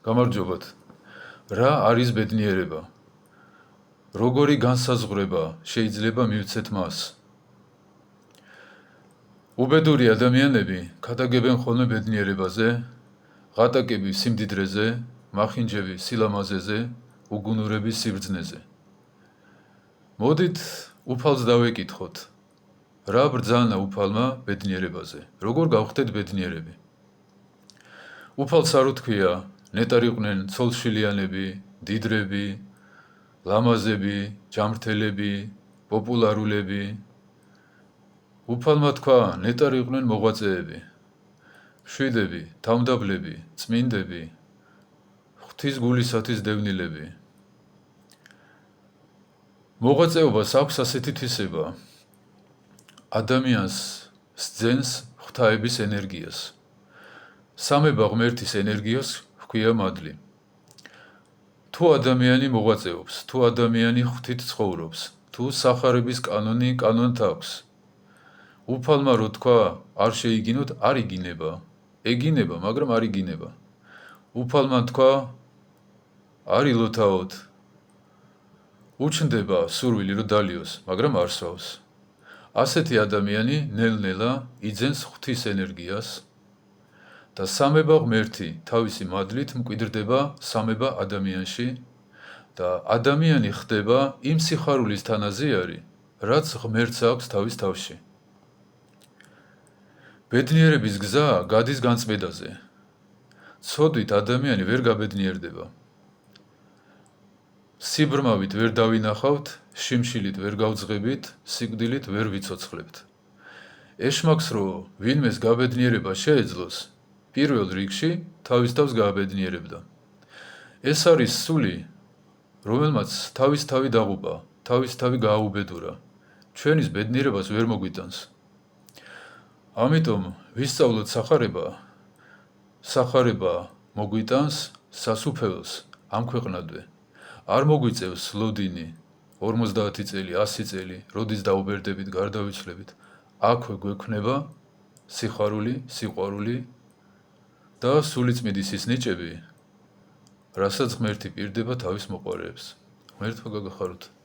გამარჯობათ. რა არის ბედნიერება? როგორი განსაზღვრება შეიძლება მივცეთ მას? უბედური ადამიანები ქადაგებენ ხოლმე ბედნიერებაზე, ღატაკები სიმდიდრეზე, მახინჯები სილამაზეზე, უგუნურები სიბრძნეზე. მოდით უფალს დავეკითხოთ. რა ბრძანა უფალმა ბედნიერებაზე? როგორ გავხდეთ ბედნიერები? უფალს არ უთქვია ნეტარიყვნენ ცოლშილიანები, დიდრები, ლამაზები, ჯამრთელები, პოპულარულები. უფალმა თქვა ნეტარიყვნენ მოღვაწეები, მშვიდები, თავმდაბლები, წმინდები, ღვთის გულისათვის დევნილები. მოღვაწეობას აქვს ასეთი თვისება. ადამიანს სძენს ღვთაების ენერგიას. სამება ღმერთის ენერგიას ჰქვია მადლი. თუ ადამიანი მოღვაწეობს, თუ ადამიანი ღვთით ცხოვრობს, თუ სახარების კანონით აქვს, უფალმა რო თქვა არ შეიგინოთ, არ იგინება. ეგინება, მაგრამ არ იგინება. უფალმა თქვა არ ილოთაოთ. უჩნდება სურვილი რო დალიოს, მაგრამ არ სვავს. ასეთი ადამიანი ნელ-ნელა იძენს ღვთის ენერგიას და სამება ღმერთი თავისი მადლით მკვიდრდება სამება ადამიანში და ადამიანი ხდება იმ სიხარულის თანაზიარი, რაც ღმერთს აქვს თავის თავში. ბედნიერების გზა გადის განწმედაზე. ცოდვით ადამიანი ვერ გაბედნიერდება. სიბრმავით ვერ დავინახავთ, შიმშილით ვერ გავძღებით, სიკვდილით ვერ ვიცოცხლებთ. ეშმაკს რო ვინმეს გაბედნიერება შეეძლოს, პირველ რიგში თავის თავს გააბედნიერებდა. ეს არის სული, რომელმაც თავის თავი დაღუპა, თავის თავი გააუბედურა. ჩვენის ბედნიერებას ვერ მოგვიტანს. ამიტომ ვისწავლოთ სახარება მოგვიტანს სასუფეველს ამ ქვეყნადვე. არ მოგვიწევს ლოდინი 50 წელი, 100 წელი, როდის დაუბერდებით, გარდავიცვლებით. აქვე გვექნება სიხარული, სიყვარული და სულიწმიდის ის ნიჭები, რასაც ღმერთი პირდება თავის მოყვარეებს. ღმერთმა გაგახაროთ.